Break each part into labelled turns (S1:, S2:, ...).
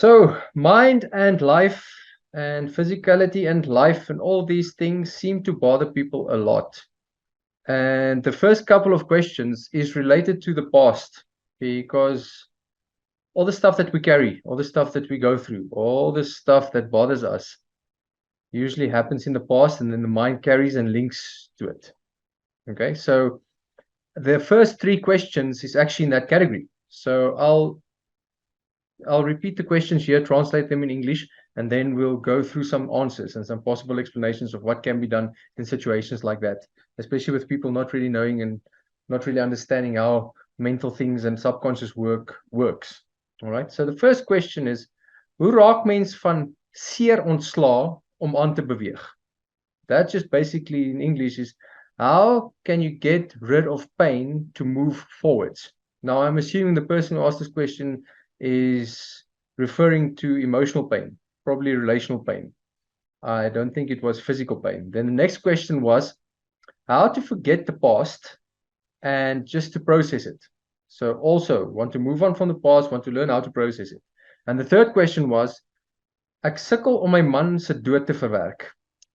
S1: So, mind and life and physicality and life and all these things seem to bother people a lot. And the first couple of questions is related to the past because all the stuff that we carry, all the stuff that we go through, all the stuff that bothers us usually happens in the past and then the mind carries and links to it. Okay, so the first three questions is actually in that category. So I'll repeat the questions here, translate them in English, and then we'll go through some answers and some possible explanations of what can be done in situations like that, especially with people not really knowing and not really understanding how mental things and subconscious works. All right. So the first question is, hoe raak mens van seer ontslaa om aan te beweeg? That just basically in English is, how can you get rid of pain to move forwards? Now, I'm assuming the person who asked this question is referring to emotional pain, probably relational pain. I don't think it was physical pain. Then the next question was how to forget the past and just to process it. So also want to move on from the past, want to learn how to process it. And the third question was, ek sukkel om my man se dood te verwerk.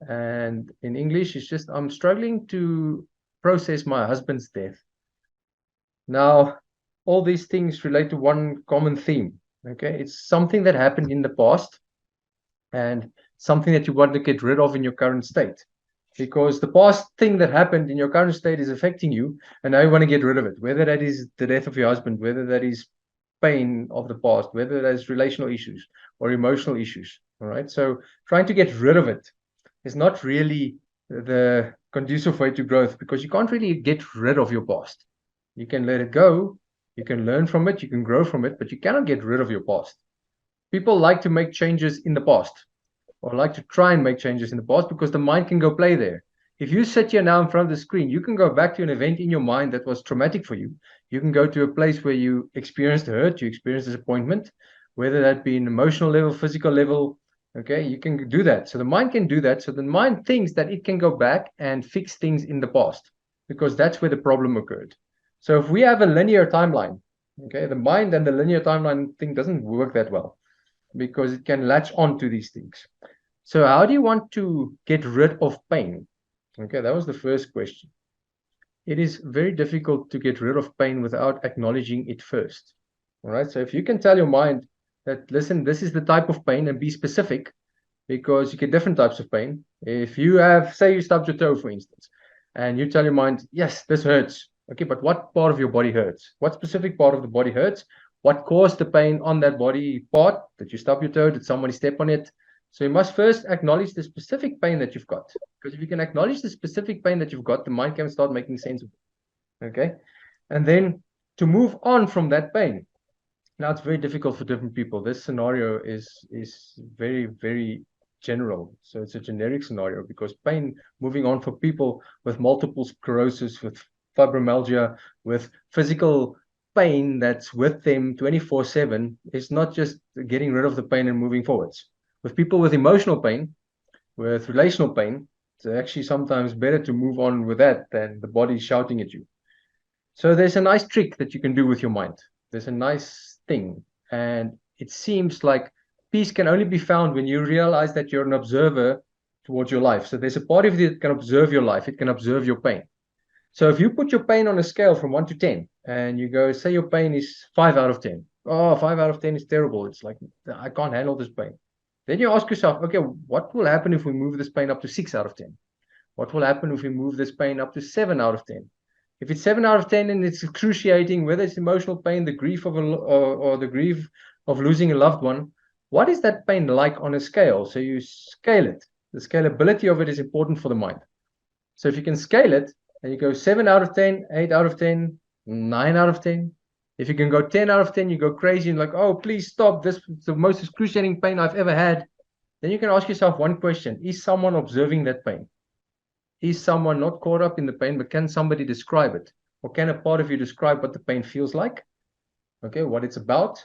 S1: And in English, it's just, I'm struggling to process my husband's death. Now, all these things relate to one common theme. Okay, it's something that happened in the past and something that you want to get rid of in your current state. Because the past thing that happened in your current state is affecting you, and now you want to get rid of it. Whether that is the death of your husband, whether that is pain of the past, whether that is relational issues or emotional issues. All right. So trying to get rid of it is not really the conducive way to growth because you can't really get rid of your past. You can let it go, you can learn from it, you can grow from it, but you cannot get rid of your past. People like to make changes in the past or like to try and make changes in the past because the mind can go play there. If you sit here now in front of the screen, you can go back to an event in your mind that was traumatic for you. You can go to a place where you experienced hurt, you experienced disappointment, whether that be an emotional level, physical level. Okay, you can do that. So the mind can do that. So the mind thinks that it can go back and fix things in the past because that's where the problem occurred. So if we have a linear timeline, okay, the mind and the linear timeline thing doesn't work that well because it can latch on to these things. So how do you want to get rid of pain? Okay, that was the first question. It is very difficult to get rid of pain without acknowledging it first. All right, so if you can tell your mind that, listen, this is the type of pain and be specific because you get different types of pain. If you have, say you stubbed your toe, for instance, and you tell your mind, yes, this hurts. Okay, but what part of your body hurts? What specific part of the body hurts? What caused the pain on that body part? Did you stub your toe? Did somebody step on it? So you must first acknowledge the specific pain that you've got. Because if you can acknowledge the specific pain that you've got, the mind can start making sense of it. Okay? And then to move on from that pain. Now it's very difficult for different people. This scenario is very, very general. So it's a generic scenario because pain, moving on for people with multiple sclerosis, with fibromyalgia, with physical pain that's with them 24/7, it's not just getting rid of the pain and moving forwards. With people with emotional pain, with relational pain, it's actually sometimes better to move on with that than the body shouting at you. So there's a nice trick that you can do with your mind. There's a nice thing. And it seems like peace can only be found when you realize that you're an observer towards your life. So there's a part of you that can observe your life. It can observe your pain. So if you put your pain on a scale from 1 to 10 and you go, say your pain is 5 out of 10. Oh, 5 out of 10 is terrible. It's like, I can't handle this pain. Then you ask yourself, okay, what will happen if we move this pain up to 6 out of 10? What will happen if we move this pain up to 7 out of 10? If it's 7 out of 10 and it's excruciating, whether it's emotional pain, the grief of or the grief of losing a loved one, what is that pain like on a scale? So you scale it. The scalability of it is important for the mind. So if you can scale it and you go 7 out of 10, 8 out of 10, 9 out of 10. If you can go 10 out of 10, you go crazy and like, oh, please stop. This is the most excruciating pain I've ever had. Then you can ask yourself one question. Is someone observing that pain? Is someone not caught up in the pain, but can somebody describe it? Or can a part of you describe what the pain feels like? Okay, what it's about,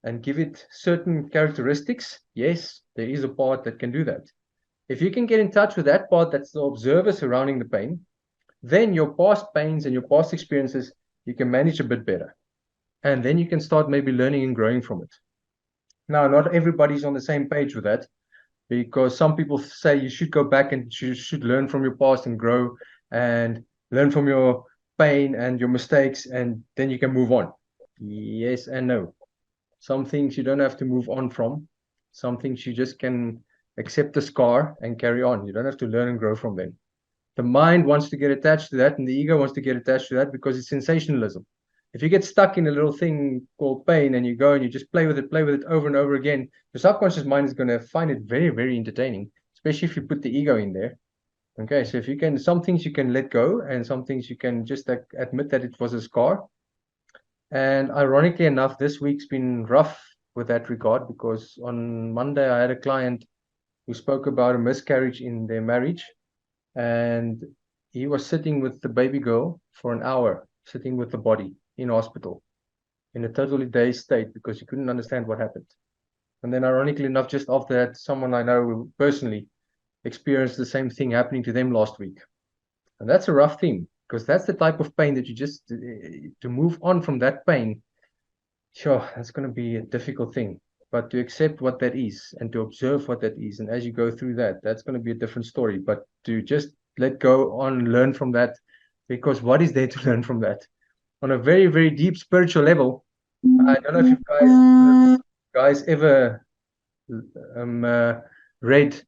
S1: and give it certain characteristics? Yes, there is a part that can do that. If you can get in touch with that part that's the observer surrounding the pain, then your past pains and your past experiences, you can manage a bit better. And then you can start maybe learning and growing from it. Now, not everybody's on the same page with that, because some people say you should go back and you should learn from your past and grow and learn from your pain and your mistakes, and then you can move on. Yes and no. Some things you don't have to move on from. Some things you just can accept the scar and carry on. You don't have to learn and grow from them. The mind wants to get attached to that, and the ego wants to get attached to that because it's sensationalism. If you get stuck in a little thing called pain and you go and you just play with it over and over again, your subconscious mind is going to find it very, very entertaining, especially if you put the ego in there. Okay, so if you can, some things you can let go, and some things you can just admit that it was a scar. And ironically enough, this week's been rough with that regard, because on Monday I had a client who spoke about a miscarriage in their marriage, and he was sitting with the baby girl for an hour, sitting with the body in hospital in a totally dazed state because he couldn't understand what happened. And then, ironically enough, just after that, someone I know personally experienced the same thing happening to them last week. And that's a rough theme, because that's the type of pain that you just, to move on from that pain, sure, that's going to be a difficult thing. But to accept what that is and to observe what that is, and as you go through that, that's going to be a different story. But to just let go on, learn from that, because what is there to learn from that? On a very, very deep spiritual level, I don't know if you guys ever um, uh, read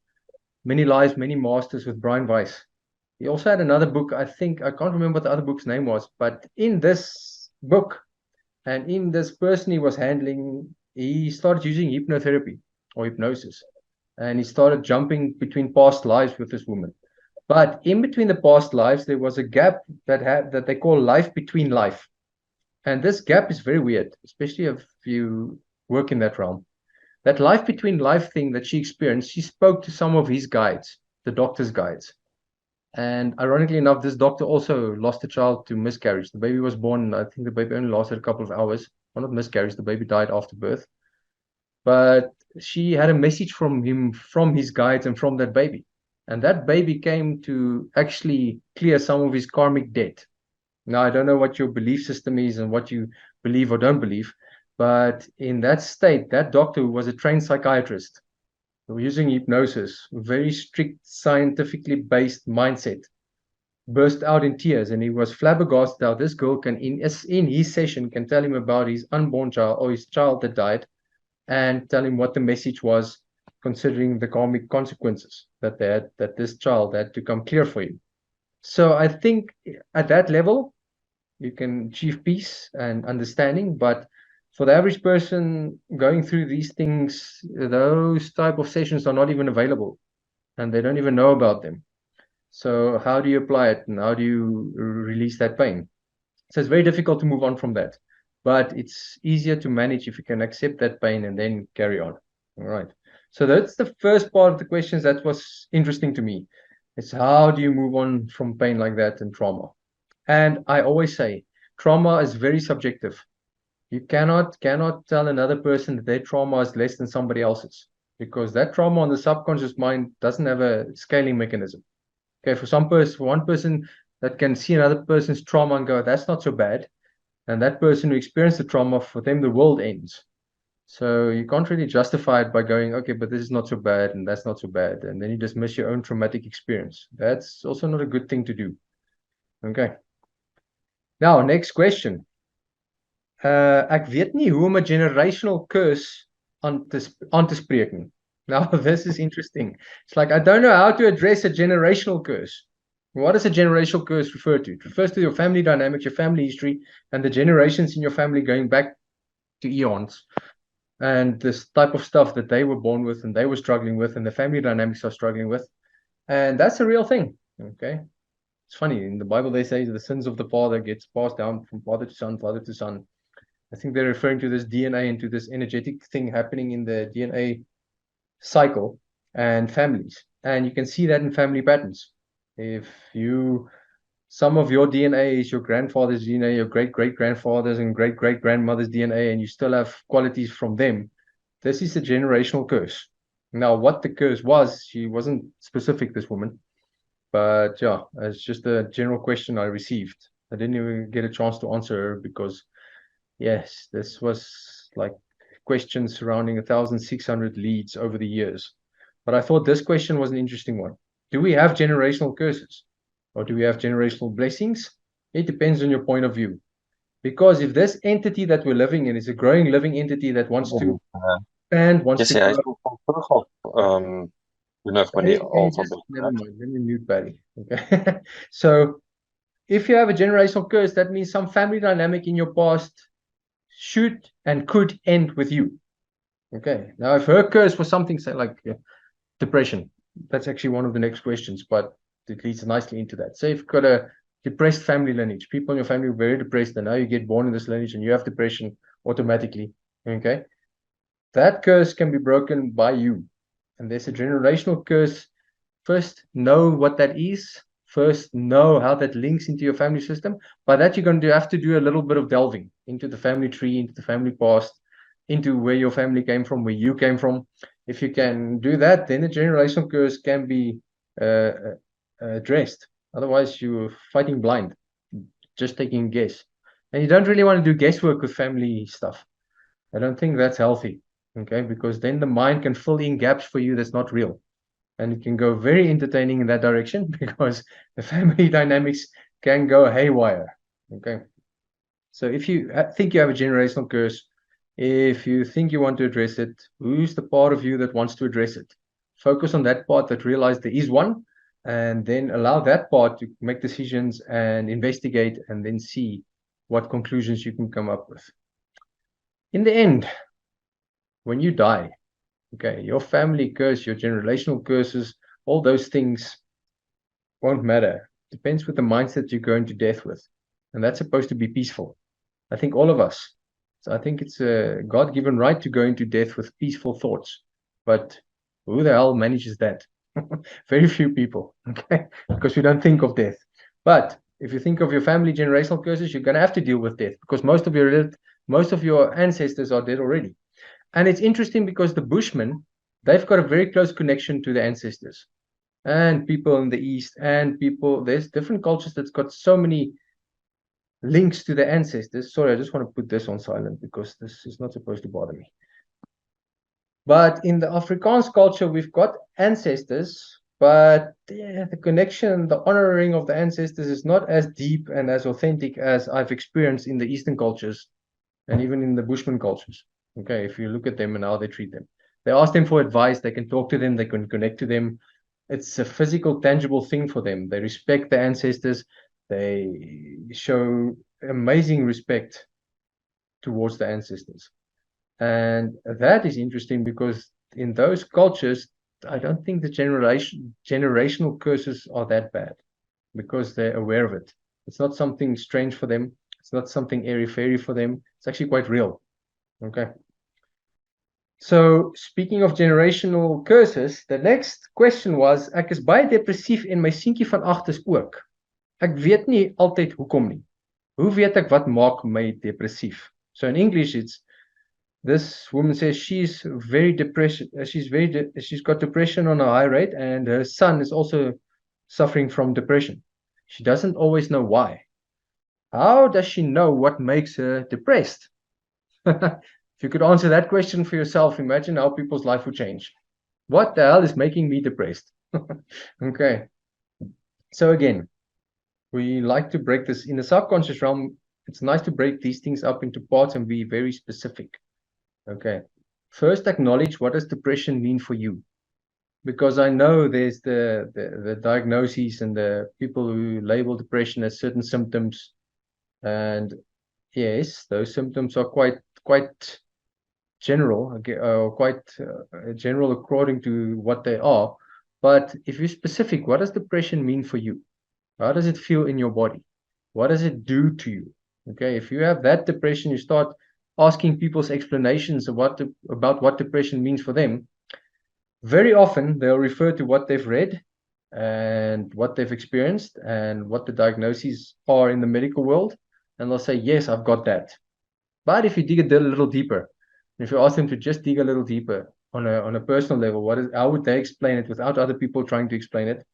S1: Many Lives, Many Masters with Brian Weiss. He also had another book, I think, I can't remember what the other book's name was, but in this book, and in this person he was handling, he started using hypnotherapy or hypnosis. And he started jumping between past lives with this woman. But in between the past lives, there was a gap that they call life between life. And this gap is very weird, especially if you work in that realm. That life between life thing that she experienced, she spoke to some of his guides, the doctor's guides. And ironically enough, this doctor also lost a child to miscarriage. The baby was born, I think the baby only lasted a couple of hours. Well, not miscarriage, the baby died after birth. But she had a message from him, from his guides, and from that baby. And that baby came to actually clear some of his karmic debt. Now, I don't know what your belief system is and what you believe or don't believe, but in that state, that doctor, who was a trained psychiatrist, using hypnosis, very strict, scientifically based mindset, burst out in tears, and he was flabbergasted how this girl can, in his session, can tell him about his unborn child or his child that died, and tell him what the message was, considering the karmic consequences that they had, that this child had to come clear for him. So I think at that level, you can achieve peace and understanding, but for the average person going through these things, those type of sessions are not even available, and they don't even know about them. So how do you apply it, and how do you release that pain? So it's very difficult to move on from that, but it's easier to manage if you can accept that pain and then carry on. All right. So that's the first part of the questions that was interesting to me. It's how do you move on from pain like that and trauma? And I always say trauma is very subjective. You cannot tell another person that their trauma is less than somebody else's, because that trauma on the subconscious mind doesn't have a scaling mechanism. Okay, for one person that can see another person's trauma and go, that's not so bad. And that person who experienced the trauma, for them, the world ends. So you can't really justify it by going, okay, but this is not so bad and that's not so bad. And then you dismiss your own traumatic experience. That's also not a good thing to do. Okay. Now, next question. Ek weet nie hoe om 'n generational curse aan te spreek nie. Now, this is interesting. It's like, I don't know how to address a generational curse. What does a generational curse refer to? It refers to your family dynamics, your family history, and the generations in your family going back to eons. And this type of stuff that they were born with and they were struggling with, and the family dynamics are struggling with. And that's a real thing. Okay. It's funny. In the Bible, they say the sins of the father gets passed down from father to son, father to son. I think they're referring to this DNA and to this energetic thing happening in the DNA cycle and families. And you can see that in family patterns. If you, some of your DNA is your grandfather's DNA, your great great grandfather's and great great grandmother's DNA, and you still have qualities from them, this is a generational curse. Now, what the curse was, she wasn't specific, this woman, but yeah, it's just a general question I received. I didn't even get a chance to answer her because yes, this was like questions surrounding 1,600 leads over the years. But I thought this question was an interesting one. Do we have generational curses? Or do we have generational blessings? It depends on your point of view. Because if this entity that we're living in is a growing living entity that wants to expand, wants to
S2: Jesse, hy
S1: grow.
S2: is nog van terug of doen hy van die alfabet?
S1: Never mind, let me mute Barry. Okay. So if you have a generational curse, that means some family dynamic in your past should and could end with you. Okay. Now, if her curse was something say like depression, that's actually one of the next questions, but it leads nicely into that. Say if you've got a depressed family lineage, people in your family are very depressed, and now you get born in this lineage and you have depression automatically. Okay. That curse can be broken by you. And there's a generational curse. First, know what that is. First, know how that links into your family system. By that, you're going to have to do a little bit of delving into the family tree, into the family past, into where your family came from, where you came from. If you can do that, then the generational curse can be addressed. Otherwise, you're fighting blind, just taking a guess. And you don't really want to do guesswork with family stuff. I don't think that's healthy, okay? Because then the mind can fill in gaps for you that's not real. And it can go very entertaining in that direction because the family dynamics can go haywire, okay? So if you think you have a generational curse, if you think you want to address it, who's the part of you that wants to address it? Focus on that part that realizes there is one, and then allow that part to make decisions and investigate and then see what conclusions you can come up with. In the end, when you die, okay, your family curse, your generational curses, all those things won't matter. Depends with the mindset you go into death with. And that's supposed to be peaceful. I think all of us. So I think it's a God-given right to go into death with peaceful thoughts. But who the hell manages that? Very few people, okay? Because we don't think of death. But if you think of your family generational curses, you're going to have to deal with death because most of your ancestors are dead already. And it's interesting because the Bushmen, they've got a very close connection to the ancestors and people in the East and people, there's different cultures that's got so many links to the ancestors. Sorry, I just want to put this on silent because this is not supposed to bother me. But in the Afrikaans culture, we've got ancestors, but the connection, the honoring of the ancestors is not as deep and as authentic as I've experienced in the Eastern cultures and even in the Bushman cultures. Okay, if you look at them and how they treat them, they ask them for advice, they can talk to them, they can connect to them. It's a physical, tangible thing for them. They respect the ancestors, they show amazing respect towards the ancestors. And that is interesting because in those cultures, I don't think the generational curses are that bad because they're aware of it. It's not something strange for them. It's not something airy-fairy for them. It's actually quite real. Okay. So speaking of generational curses, the next question was, ek is baie depressief en my seentjie van 8 is ook. Ek weet nie altyd hoekom nie. Hoe weet ek wat maak my depressief? So in English, it's this woman says she's very depressed. She's got depression on a high rate, and her son is also suffering from depression. She doesn't always know why. How does she know what makes her depressed? If you could answer that question for yourself, imagine how people's life would change. What the hell is making me depressed? Okay. So again, we like to break this in the subconscious realm. It's nice to break these things up into parts and be very specific. Okay. First, acknowledge what does depression mean for you? Because I know there's the diagnoses and the people who label depression as certain symptoms. And yes, those symptoms are quite general, quite general according to what they are. But if you're specific, what does depression mean for you? How does it feel in your body? What does it do to you? Okay, if you have that depression, you start asking people's explanations about what depression means for them. Very often, they'll refer to what they've read and what they've experienced and what the diagnoses are in the medical world. And they'll say, yes, I've got that. But if you dig a little deeper, if you ask them to just dig a little deeper on a personal level, how would they explain it without other people trying to explain it?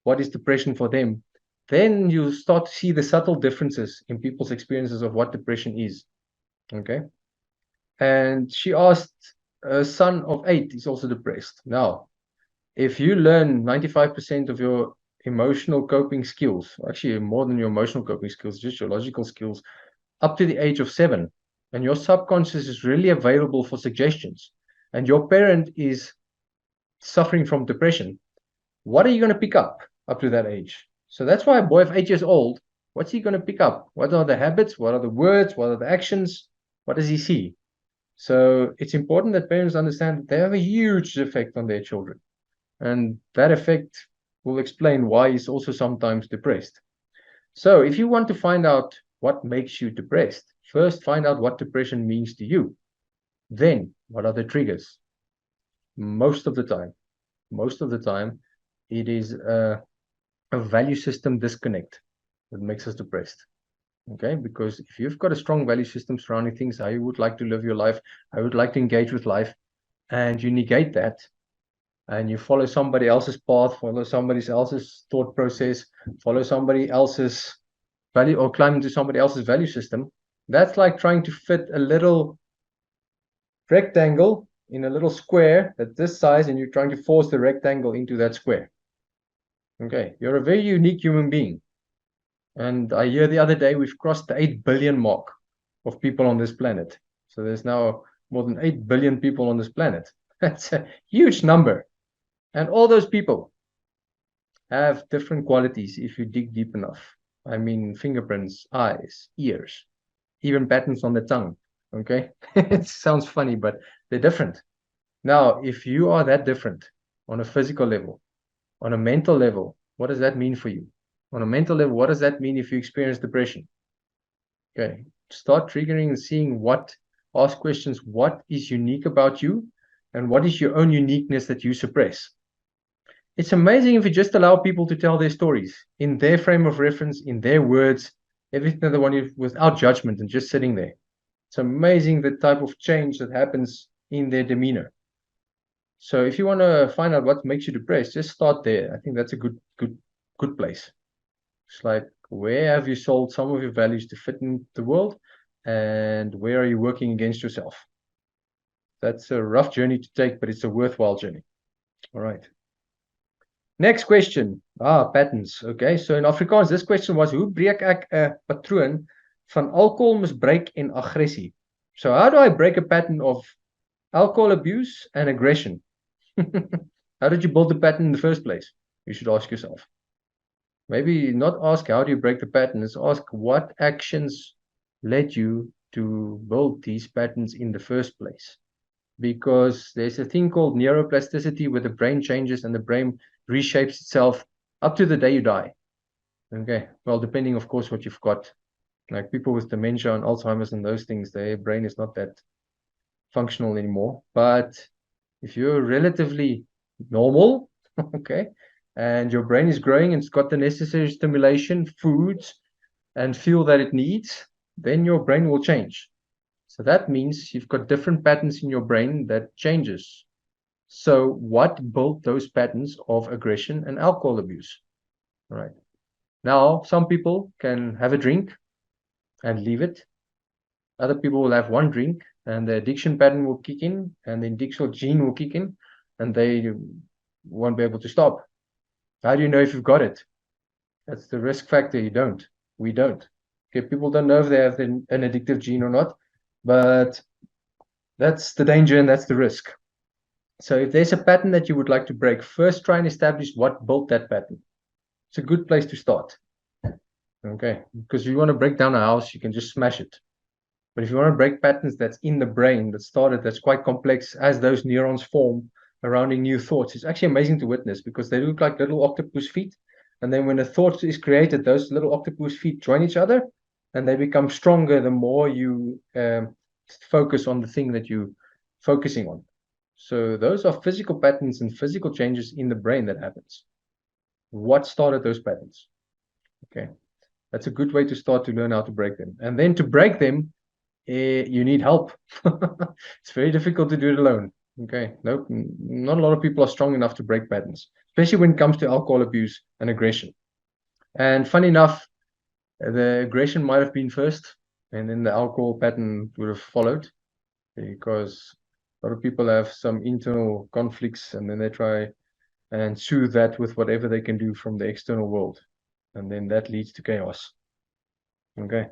S1: What is depression for them? Then you start to see the subtle differences in people's experiences of what depression is. Okay. And she asked, a son of 8 is also depressed. Now, if you learn 95% of your emotional coping skills, actually more than your emotional coping skills, just your logical skills, up to the age of 7, and your subconscious is really available for suggestions, and your parent is suffering from depression, what are you going to pick up to that age? So that's why a boy of 8 years old, what's he going to pick up? What are the habits? What are the words? What are the actions? What does he see? So it's important that parents understand that they have a huge effect on their children. And that effect will explain why he's also sometimes depressed. So if you want to find out what makes you depressed, first find out what depression means to you. Then, what are the triggers? Most of the time, it is a value system disconnect that makes us depressed. Okay, because if you've got a strong value system surrounding things, how you would like to live your life, how you would like to engage with life, and you negate that, and you follow somebody else's path, follow somebody else's thought process, follow somebody else's value, or climb into somebody else's value system, that's like trying to fit a little rectangle in a little square that's this size, and you're trying to force the rectangle into that square. Okay, you're a very unique human being. And I hear the other day we've crossed the 8 billion mark of people on this planet. So there's now more than 8 billion people on this planet. That's a huge number. And all those people have different qualities if you dig deep enough. I mean, fingerprints, eyes, ears, even patterns on the tongue. Okay, it sounds funny, but they're different. Now, if you are that different on a physical level, on a mental level, what does that mean for you? On a mental level, what does that mean if you experience depression? Okay, start triggering and seeing ask questions, what is unique about you and what is your own uniqueness that you suppress? It's amazing if you just allow people to tell their stories in their frame of reference, in their words, everything that they want you without judgment and just sitting there. It's amazing the type of change that happens in their demeanor. So if you want to find out what makes you depressed, just start there. I think that's a good place. It's like, where have you sold some of your values to fit in the world, and where are you working against yourself? That's a rough journey to take, but it's a worthwhile journey. All right. Next question. Patterns. Okay, so in Afrikaans, this question was, hoe breek ek 'n patroon van alkoholmisbruik en aggressie? So how do I break a pattern of alcohol abuse and aggression? How did you build the pattern in the first place? You should ask yourself. Maybe not ask how do you break the pattern, is ask what actions led you to build these patterns in the first place. Because there's a thing called neuroplasticity where the brain changes and the brain reshapes itself up to the day you die. Okay, well, depending, of course, what you've got. Like people with dementia and Alzheimer's and those things, their brain is not that functional anymore. But if you're relatively normal, okay, and your brain is growing and it's got the necessary stimulation, foods, and fuel that it needs, then your brain will change. So that means you've got different patterns in your brain that changes. So what built those patterns of aggression and alcohol abuse? All right. Now, some people can have a drink and leave it. Other people will have one drink and the addiction pattern will kick in and the addiction gene will kick in and they won't be able to stop. How do you know if you've got it? That's the risk factor. You don't. We don't. Okay, people don't know if they have an addictive gene or not, but that's the danger and that's the risk. So if there's a pattern that you would like to break, first try and establish what built that pattern. It's a good place to start. Okay, because if you want to break down a house, you can just smash it. But if you want to break patterns that's in the brain that started, that's quite complex as those neurons form around new thoughts, it's actually amazing to witness because they look like little octopus feet. And then when a thought is created, those little octopus feet join each other and they become stronger the more you focus on the thing that you're focusing on. So those are physical patterns and physical changes in the brain that happens. What started those patterns? Okay, that's a good way to start to learn how to break them. And then to break them, you need help. It's very difficult to do it alone. Okay, nope, not a lot of people are strong enough to break patterns, especially when it comes to alcohol abuse and aggression. And funny enough, the aggression might have been first, and then the alcohol pattern would have followed. because a lot of people have some internal conflicts and then they try and soothe that with whatever they can do from the external world. And then that leads to chaos. Okay.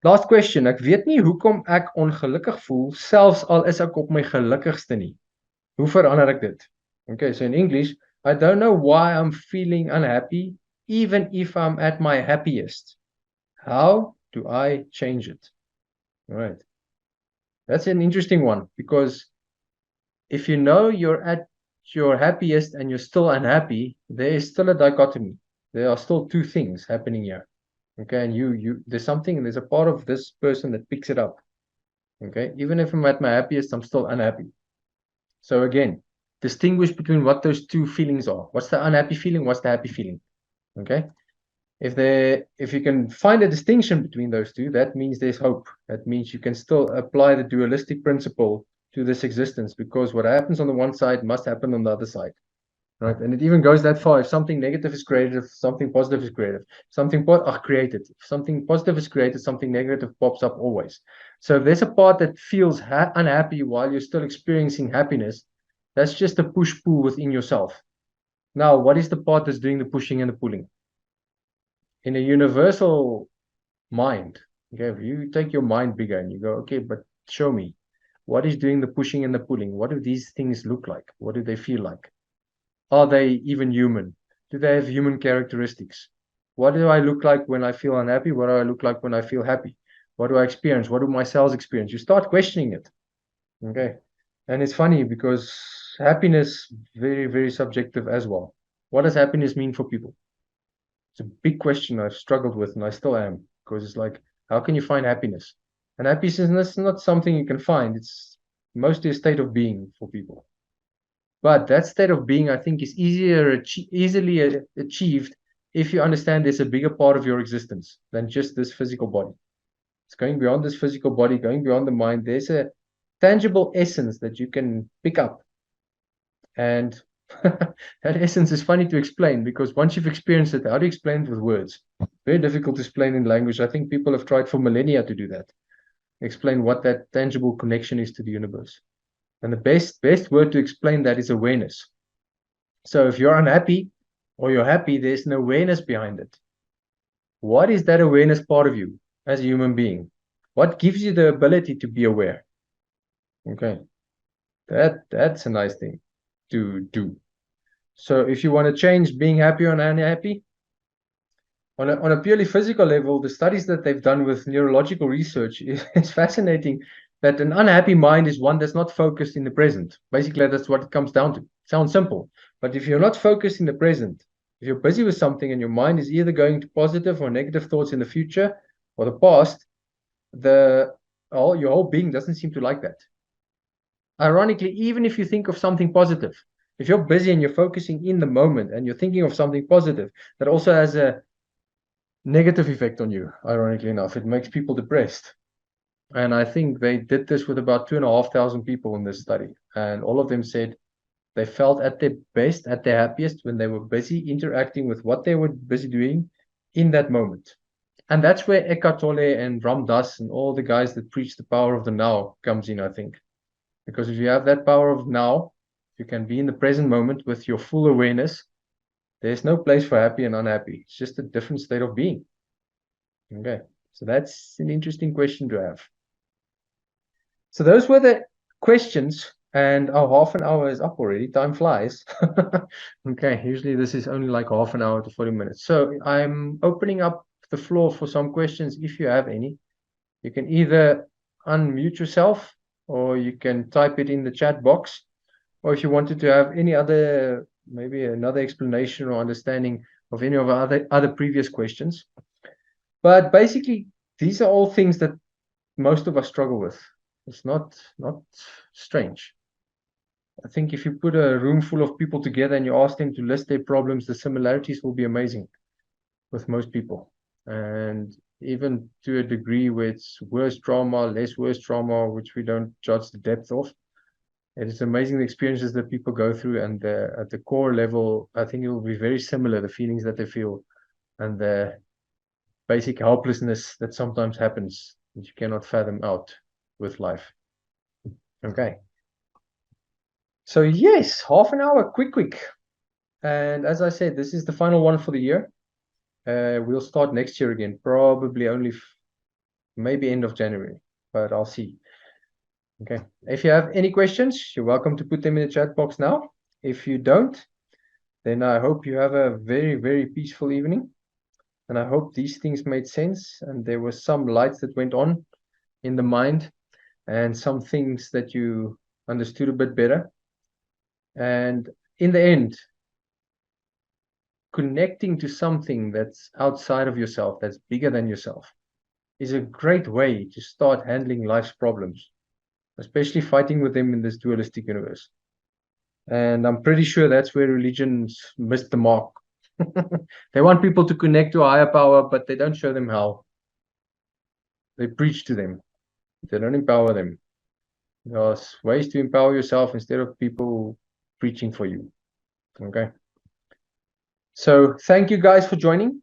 S1: Last question. Ek weet nie hoekom ek ongelukkig voel, selfs al is ek op my gelukkigste nie. Hoe verander ek dit? Okay, so in English, I don't know why I'm feeling unhappy, even if I'm at my happiest. How do I change it? All right. That's an interesting one, because if you know you're at your happiest and you're still unhappy, there is still a dichotomy. There are still two things happening here. Okay, and there's a part of this person that picks it up. Okay, even if I'm at my happiest, I'm still unhappy. So again, distinguish between what those two feelings are. What's the unhappy feeling? What's the happy feeling? Okay. If you can find a distinction between those two, that means there's hope. That means you can still apply the dualistic principle to this existence, because what happens on the one side must happen on the other side. Right? And it even goes that far. If something negative is created, if something positive is created, created. If something positive is created, something negative pops up always. So if there's a part that feels unhappy while you're still experiencing happiness, that's just a push-pull within yourself. Now, what is the part that's doing the pushing and the pulling? In a universal mind, okay, if you take your mind bigger and you go, okay, but show me, what is doing the pushing and the pulling? What do these things look like? What do they feel like? Are they even human? Do they have human characteristics? What do I look like when I feel unhappy? What do I look like when I feel happy? What do I experience? What do my cells experience? You start questioning it. Okay. And it's funny because happiness, very, very subjective as well. What does happiness mean for people? It's a big question I've struggled with, and I still am, because it's like, how can you find happiness? And happiness is not something you can find. It's mostly a state of being for people. But that state of being, I think, is easily achieved if you understand there's a bigger part of your existence than just this physical body. It's going beyond this physical body, going beyond the mind. There's a tangible essence that you can pick up. And that essence is funny to explain, because once you've experienced it, how do you explain it with words? Very difficult to explain in language. I think people have tried for millennia to do that. Explain what that tangible connection is to the universe. And the best word to explain that is awareness. So if you're unhappy or you're happy, there's an awareness behind it. What is that awareness part of you as a human being? What gives you the ability to be aware? Okay. That's a nice thing to do. So if you want to change being happy or unhappy, on a purely physical level, the studies that they've done with neurological research, it's fascinating that an unhappy mind is one that's not focused in the present. Basically, that's what it comes down to. It sounds simple, but if you're not focused in the present, if you're busy with something and your mind is either going to positive or negative thoughts in the future or the past, your whole being doesn't seem to like that. Ironically, even if you think of something positive, if you're busy and you're focusing in the moment and you're thinking of something positive, that also has a negative effect on you. Ironically enough, it makes people depressed. And I think they did this with about 2,500 people in this study, and all of them said they felt at their best, at their happiest, when they were busy interacting with what they were busy doing in that moment. And that's where Eckhart Tolle and Ram Dass and all the guys that preach the power of the now comes in, I think. Because if you have that power of now, you can be in the present moment with your full awareness. There's no place for happy and unhappy. It's just a different state of being. Okay, so that's an interesting question to have. So those were the questions, and our half an hour is up already. Time flies. Okay, usually this is only like half an hour to 40 minutes. So I'm opening up the floor for some questions if you have any. You can either unmute yourself or you can type it in the chat box. Or if you wanted to have any other, maybe another explanation or understanding of any of our other previous questions. But basically, these are all things that most of us struggle with. It's not strange. I think if you put a room full of people together and you ask them to list their problems, the similarities will be amazing with most people. And even to a degree where it's worse trauma, less worse trauma, which we don't judge the depth of. It is amazing the experiences that people go through, and at the core level, I think it will be very similar, the feelings that they feel and the basic helplessness that sometimes happens that you cannot fathom out with life. Okay. So yes, half an hour, quick. And as I said, this is the final one for the year. We'll start next year again, probably only maybe end of January, but I'll see. Okay. If you have any questions, you're welcome to put them in the chat box now. If you don't, then I hope you have a very, very peaceful evening. And I hope these things made sense and there were some lights that went on in the mind and some things that you understood a bit better. And in the end, connecting to something that's outside of yourself, that's bigger than yourself, is a great way to start handling life's problems, especially fighting with them in this dualistic universe. And I'm pretty sure that's where religions missed the mark. They want people to connect to a higher power, but they don't show them how. They preach to them. They don't empower them. There's ways to empower yourself instead of people preaching for you. Okay. So thank you guys for joining.